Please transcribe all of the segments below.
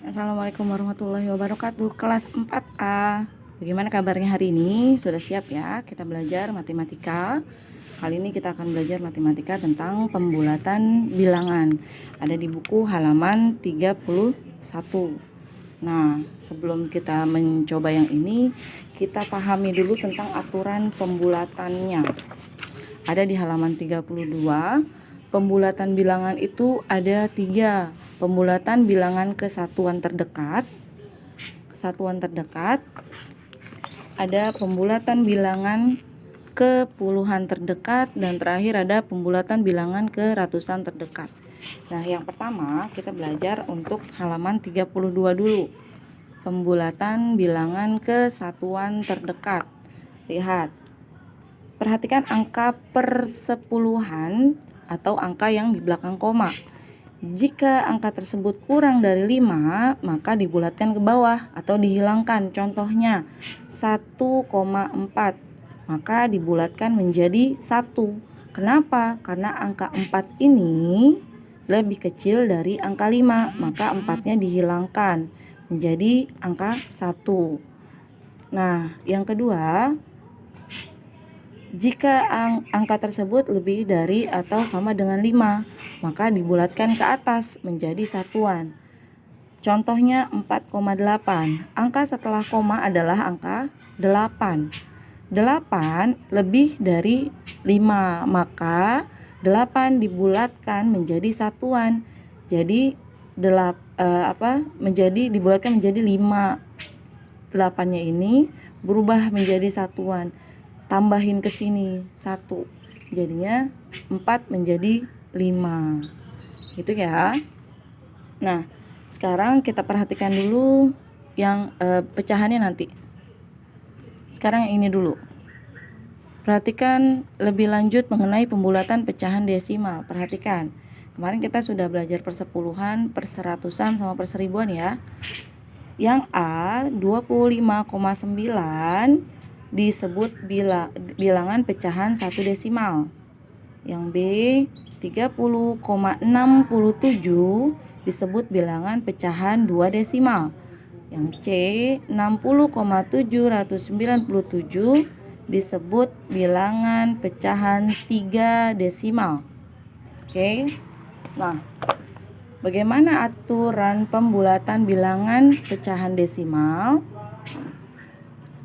Assalamualaikum warahmatullahi wabarakatuh. Kelas 4A. Bagaimana kabarnya hari ini? Sudah siap ya? Kita belajar matematika. Kali ini kita akan belajar matematika tentang pembulatan bilangan. Ada di buku halaman 31. Nah, sebelum kita mencoba yang ini, kita pahami dulu tentang aturan pembulatannya. Ada di halaman 32. Pembulatan bilangan itu ada 3. Pembulatan bilangan ke satuan terdekat. Ada pembulatan bilangan ke puluhan terdekat. Dan terakhir ada pembulatan bilangan ke ratusan terdekat. Nah, yang pertama kita belajar untuk halaman 32 dulu. Pembulatan bilangan ke satuan terdekat. Lihat. Perhatikan angka persepuluhan atau angka yang di belakang koma. Jika angka tersebut kurang dari 5, maka dibulatkan ke bawah atau dihilangkan. Contohnya 1,4, maka dibulatkan menjadi 1. Kenapa? Karena angka 4 ini lebih kecil dari angka 5, maka 4-nya dihilangkan menjadi angka 1. Nah, yang kedua, jika angka tersebut lebih dari atau sama dengan 5, maka dibulatkan ke atas menjadi satuan. Contohnya 4,8. Angka setelah koma adalah angka 8. 8 lebih dari 5, maka 8 dibulatkan menjadi satuan. Jadi dibulatkan menjadi 5. 8-nya ini berubah menjadi satuan. Tambahin ke sini 1, jadinya 4 menjadi 5, gitu ya. Nah, sekarang kita perhatikan dulu yang pecahannya nanti. Sekarang yang ini dulu. Perhatikan lebih lanjut mengenai pembulatan pecahan desimal. Perhatikan, kemarin kita sudah belajar persepuluhan, perseratusan sama perseribuan ya. Yang A 25,9 disebut bilangan pecahan 1 desimal. Yang B 30,67 disebut bilangan pecahan 2 desimal. Yang C 60,797 disebut bilangan pecahan 3 desimal. Oke. Nah, bagaimana aturan pembulatan bilangan pecahan desimal?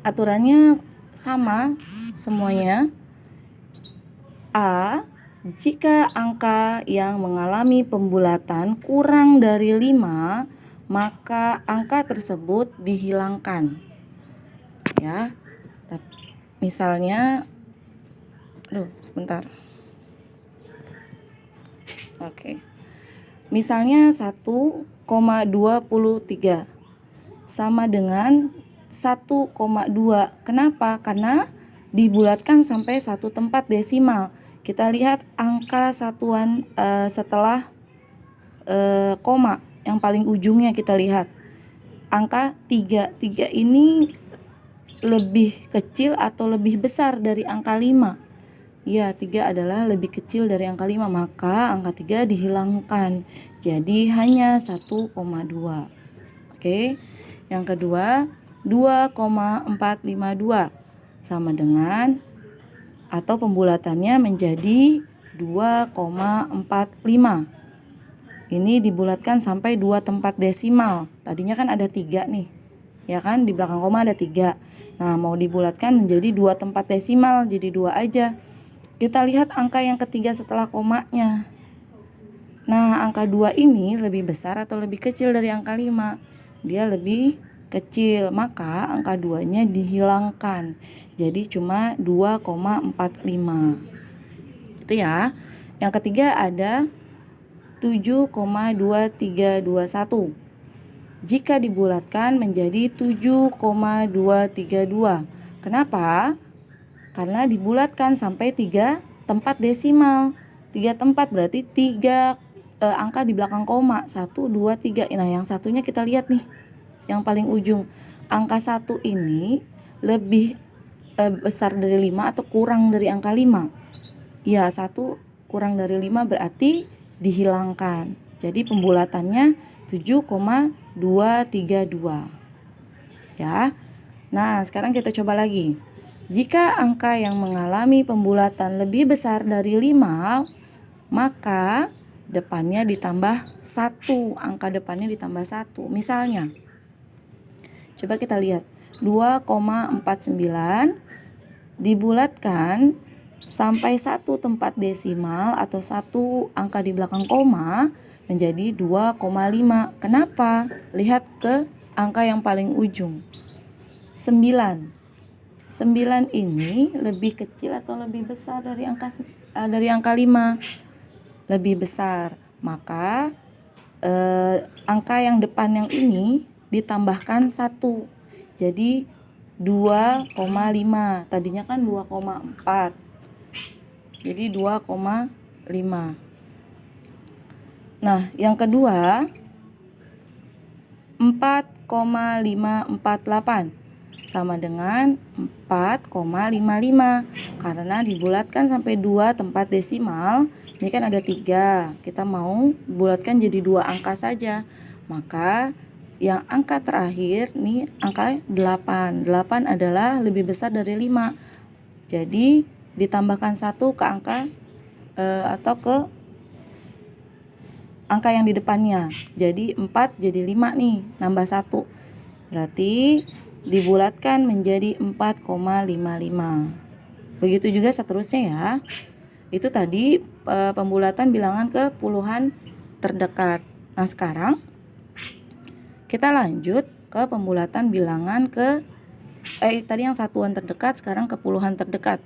Aturannya sama semuanya. A. Jika angka yang mengalami pembulatan kurang dari 5, maka angka tersebut dihilangkan. Ya. Misalnya sebentar. Oke. Misalnya 1,23 sama dengan 1,2. Kenapa? Karena dibulatkan sampai satu tempat desimal. Kita lihat angka satuan setelah koma, yang paling ujungnya kita lihat angka 3. 3 ini lebih kecil atau lebih besar dari angka 5. Ya, 3 adalah lebih kecil dari angka 5, maka angka 3 dihilangkan. Jadi hanya 1,2. Oke. Yang kedua, 2,452 sama dengan atau pembulatannya menjadi 2,45. Ini dibulatkan sampai 2 tempat desimal. Tadinya kan ada 3 nih. Ya kan, di belakang koma ada 3. Nah, mau dibulatkan menjadi 2 tempat desimal, jadi 2 aja. Kita lihat angka yang ketiga setelah komanya. Nah, angka 2 ini lebih besar atau lebih kecil dari angka 5? Dia lebih kecil, maka angka 2-nya dihilangkan. Jadi cuma 2,45. Itu ya. Yang ketiga ada 7,2321. Jika dibulatkan menjadi 7,232. Kenapa? Karena dibulatkan sampai 3 tempat desimal. 3 tempat berarti 3 angka di belakang koma. 1, 2, 3. Nah, yang satunya kita lihat nih. Yang paling ujung, angka 1 ini lebih besar dari 5 atau kurang dari angka 5? Ya, 1 kurang dari 5 berarti dihilangkan. Jadi pembulatannya 7,232 ya. Nah, sekarang kita coba lagi. Jika angka yang mengalami pembulatan lebih besar dari 5, maka depannya ditambah 1. Angka depannya ditambah 1. Misalnya, coba kita lihat. 2,49 dibulatkan sampai 1 tempat desimal atau 1 angka di belakang koma menjadi 2,5. Kenapa? Lihat ke angka yang paling ujung. 9 ini lebih kecil atau lebih besar dari angka 5? Lebih besar. Maka angka yang depan yang ini ditambahkan 1. Jadi 2,5. Tadinya kan 2,4. Jadi 2,5. Nah, yang kedua 4,548 sama dengan 4,55 karena dibulatkan sampai 2 tempat desimal. Ini kan ada 3, kita mau bulatkan jadi 2 angka saja, maka yang angka terakhir nih angka 8 adalah lebih besar dari 5, jadi ditambahkan 1 ke angka atau ke angka yang di depannya, jadi 4 jadi 5 nih, nambah 1, berarti dibulatkan menjadi 4,55. Begitu juga seterusnya ya. Itu tadi pembulatan bilangan ke puluhan terdekat. Nah, sekarang kita lanjut ke pembulatan bilangan ke tadi yang satuan terdekat, sekarang ke puluhan terdekat.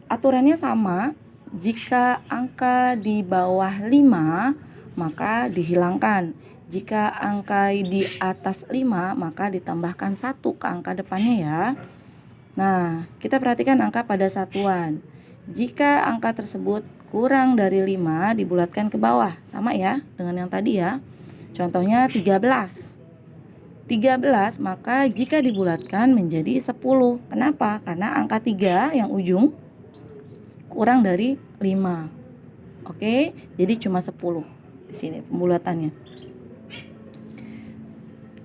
Aturannya sama. Jika angka di bawah 5 maka dihilangkan. Jika angka di atas 5 maka ditambahkan 1 ke angka depannya ya. Nah, kita perhatikan angka pada satuan. Jika angka tersebut kurang dari 5 dibulatkan ke bawah. Sama ya dengan yang tadi ya. Contohnya 13 maka jika dibulatkan menjadi 10. Kenapa? Karena angka 3 yang ujung kurang dari 5. Oke, jadi cuma 10 di sini pembulatannya.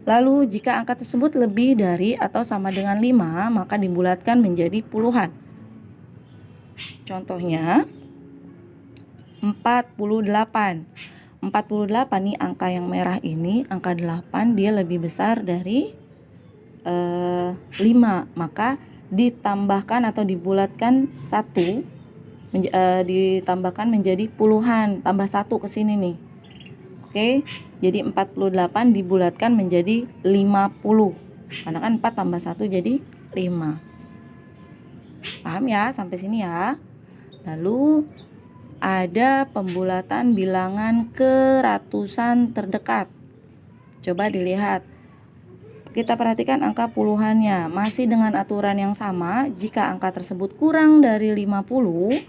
Lalu jika angka tersebut lebih dari atau sama dengan 5 maka dibulatkan menjadi puluhan. Contohnya 48 nih angka yang merah ini, angka 8 dia lebih besar dari 5, maka ditambahkan atau dibulatkan 1, ditambahkan menjadi puluhan, tambah 1 ke sini nih. Oke, jadi 48 dibulatkan menjadi 50. Karena kan 4 tambah 1 jadi 5. Paham ya sampai sini ya? Lalu ada pembulatan bilangan ke ratusan terdekat. Coba dilihat. Kita perhatikan angka puluhannya. Masih dengan aturan yang sama, jika angka tersebut kurang dari 50,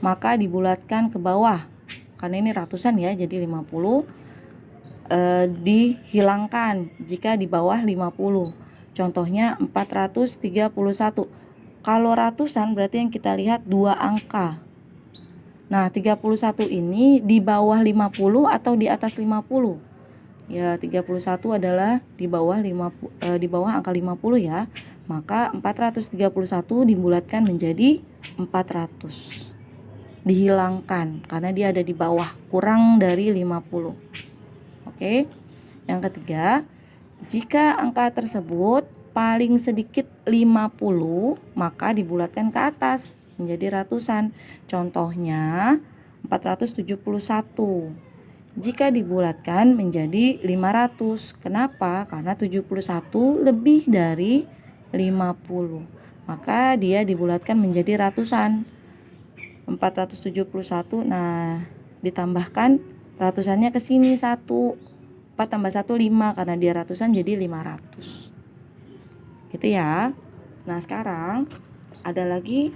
maka dibulatkan ke bawah. Karena ini ratusan ya, jadi 50 dihilangkan jika di bawah 50. Contohnya 431. Kalau ratusan berarti yang kita lihat 2 angka. Nah, 31 ini di bawah 50 atau di atas 50? Ya, 31 adalah di bawah di bawah angka 50 ya. Maka 431 dibulatkan menjadi 400. Dihilangkan karena dia ada di bawah, kurang dari 50. Oke. Yang ketiga, jika angka tersebut paling sedikit 50, maka dibulatkan ke atas menjadi ratusan. Contohnya 471. Jika dibulatkan menjadi 500. Kenapa? Karena 71 lebih dari 50. Maka dia dibulatkan menjadi ratusan. 471. Nah, ditambahkan ratusannya ke sini 1. 4 tambah 1 5 karena dia ratusan jadi 500. Gitu ya. Nah, sekarang ada lagi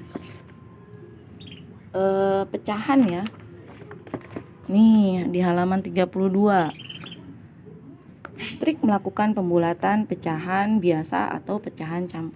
pecahan ya. Nih, di halaman 32. Trik melakukan pembulatan pecahan biasa atau pecahan campur.